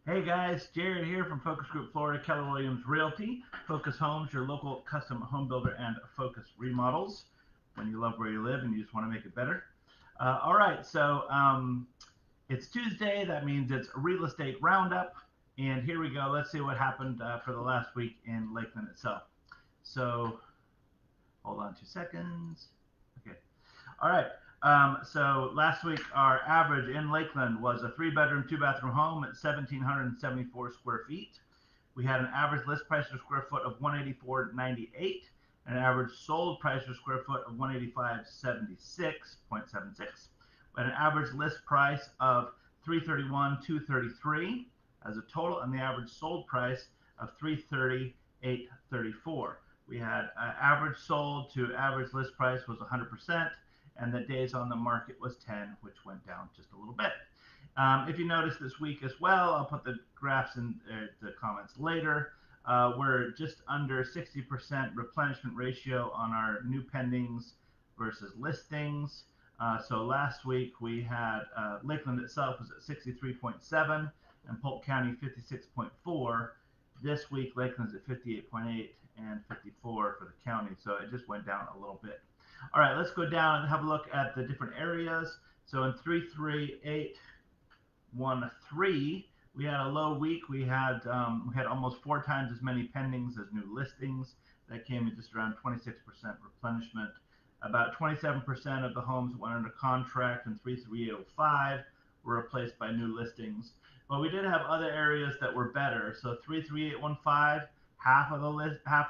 Hey guys, Jared here from Focus Group Florida, Keller Williams Realty. Focus Homes, your local custom home builder and Focus Remodels. When you love where you live and you just want to make it better. All right, so it's Tuesday. That means it's a real estate roundup. And here we go. Let's see what happened for the last week in Lakeland itself. So hold on 2 seconds. Okay. All right. So last week, our average in Lakeland was a 3-bedroom, 2-bathroom home at 1,774 square feet. We had an average list price per square foot of 184.98, and an average sold price per square foot of 185.76. We had an average list price of 331,233 as a total, and the average sold price of 330,834. We had average sold to average list price was 100%, and the days on the market was 10, which went down just a little bit. If you notice this week as well, I'll put the graphs in the comments later. We're just under 60% replenishment ratio on our new pendings versus listings. So last week we had Lakeland itself was at 63.7 and Polk County 56.4. This week Lakeland's at 58.8 and 54 for the county. So it just went down a little bit. All right, let's go down and have a look at the different areas. So in 33813, we had a low week. We had almost 4 times as many pendings as new listings. That came in just around 26% replenishment. About 27% of the homes that went under contract in 33805 were replaced by new listings. But we did have other areas that were better. So 33815, half of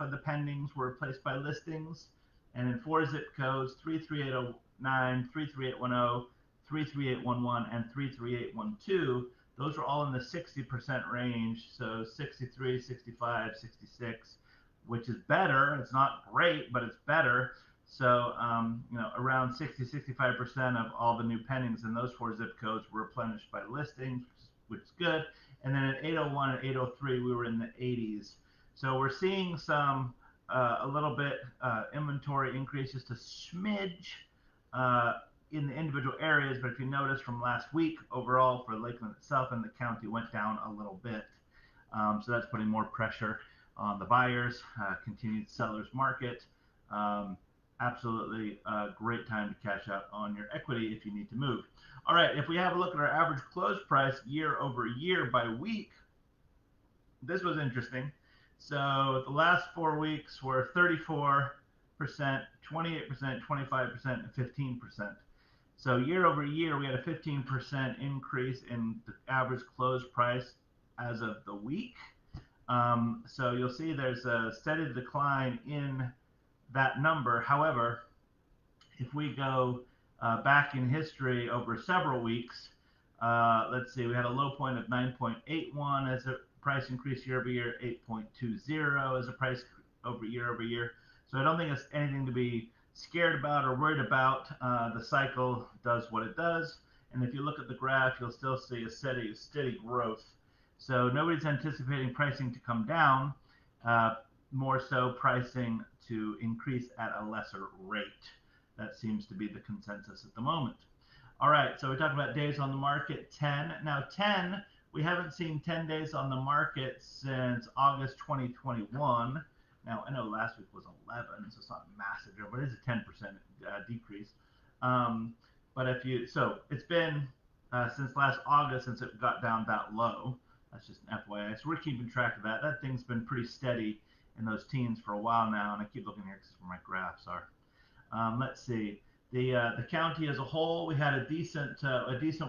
the pendings were replaced by listings. And in 4 zip codes, 33809, 33810, 33811, and 33812, those are all in the 60% range. So 63, 65, 66, which is better. It's not great, but it's better. So, around 60, 65% of all the new pendings in those 4 zip codes were replenished by listings, which is good. And then at 801 and 803, we were in the 80s. So we're seeing some a little bit inventory increases to smidge in the individual areas, but if you notice from last week, overall for Lakeland itself and the county went down a little bit. So that's putting more pressure on the buyers, continued sellers market. Absolutely a great time to cash out on your equity if you need to move. All right, if we have a look at our average close price year over year by week, this was interesting. So the last 4 weeks were 34%, 28%, 25%, and 15%. So year over year, we had a 15% increase in the average close price as of the week. So you'll see there's a steady decline in that number. However, if we go back in history over several weeks, let's see, we had a low point of 9.81 as a price increase year over year, 8.20 as a price over year. So I don't think it's anything to be scared about or worried about. The cycle does what it does. And if you look at the graph, you'll still see a steady growth. So nobody's anticipating pricing to come down, more so pricing to increase at a lesser rate. That seems to be the consensus at the moment. All right, so we talked about days on the market, 10. Now 10, we haven't seen 10 days on the market since August 2021. Now, I know last week was 11, so it's not massive, but it is a 10% decrease. But it's been since last August since it got down that low. That's just an FYI. So we're keeping track of that. That thing's been pretty steady in those teens for a while now, and I keep looking here because where my graphs are. Let's see. The county as a whole, we had a decent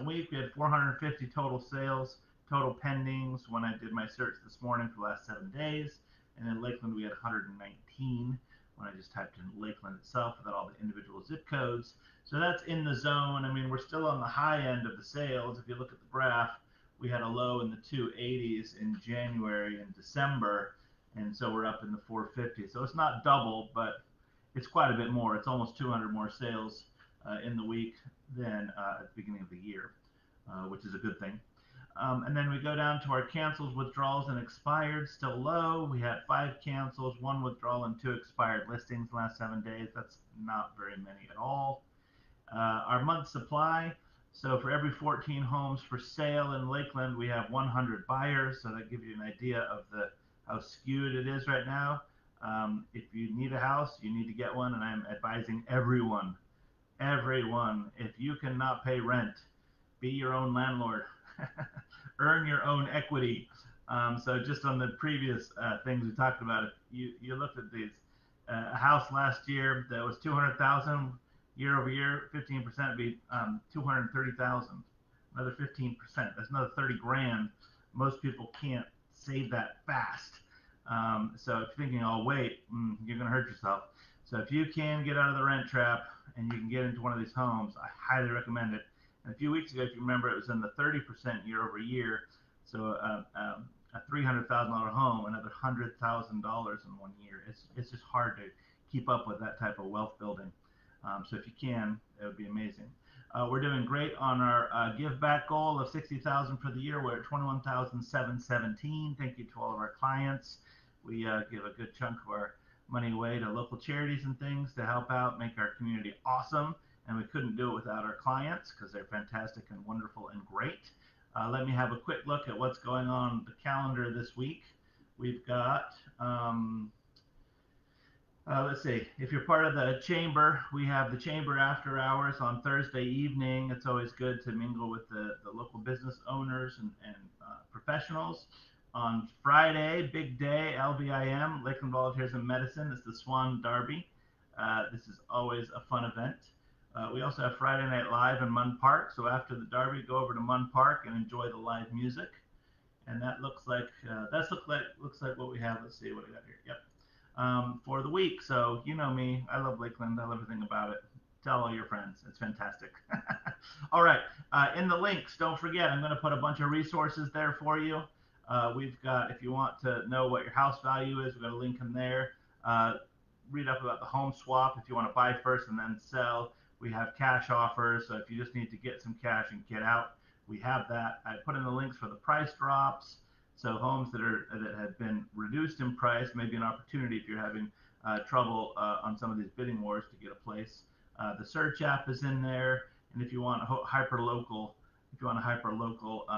week. We had 450 total sales, total pendings when I did my search this morning for the last 7 days. And in Lakeland, we had 119 when I just typed in Lakeland itself without all the individual zip codes. So that's in the zone. I mean, we're still on the high end of the sales. If you look at the graph, we had a low in the 280s in January and December, and so we're up in the 450. So it's not double, but it's quite a bit more. It's almost 200 more sales in the week than at the beginning of the year, which is a good thing. And then we go down to our cancels, withdrawals, and expired, still low. We had 5 cancels, 1 withdrawal, and 2 expired listings in the last 7 days. That's not very many at all. Our month supply, So for every 14 homes for sale in Lakeland, we have 100 buyers. So that gives you an idea of how skewed it is right now. If you need a house, you need to get one, and I'm advising everyone, if you cannot pay rent, be your own landlord. Earn your own equity. So just on the previous things we talked about, if you looked at these, a house last year that was 200,000 year over year, 15% would be 230,000. Another 15%. That's another 30 grand. Most people can't save that fast. So if you're thinking, oh wait, you're going to hurt yourself. So if you can get out of the rent trap and you can get into one of these homes, I highly recommend it. And a few weeks ago, if you remember, it was in the 30% year over year. So a $300,000 home, another $100,000 in 1 year. It's just hard to keep up with that type of wealth building. So if you can, it would be amazing. We're doing great on our give back goal of 60,000 for the year. We're at 21,717. Thank you to all of our clients. We give a good chunk of our money away to local charities and things to help out, make our community awesome. And we couldn't do it without our clients because they're fantastic and wonderful and great. Let me have a quick look at what's going on the calendar this week. We've got, let's see, if you're part of the chamber, we have the chamber after hours on Thursday evening. It's always good to mingle with the local business owners and professionals. On Friday, big day, LVIM, Lakeland Volunteers in Medicine. It's the Swan Derby. This is always a fun event. We also have Friday Night Live in Munn Park. So after the Derby, go over to Munn Park and enjoy the live music. And that looks like what we have. Let's see what we got here. Yep. For the week. So you know me. I love Lakeland. I love everything about it. Tell all your friends. It's fantastic. All right. In the links, don't forget, I'm going to put a bunch of resources there for you. We've got, if you want to know what your house value is, we've got a link in there. Read up about the home swap if you want to buy first and then sell. We have cash offers, so if you just need to get some cash and get out, we have that. I put in the links for the price drops, so homes that have been reduced in price, maybe an opportunity if you're having trouble on some of these bidding wars to get a place. The search app is in there, and if you want a hyper-local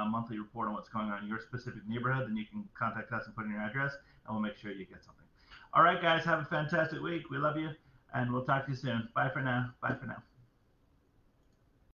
monthly report on what's going on in your specific neighborhood, then you can contact us and put in your address, and we'll make sure you get something. All right, guys, have a fantastic week. We love you, and we'll talk to you soon. Bye for now. Bye for now.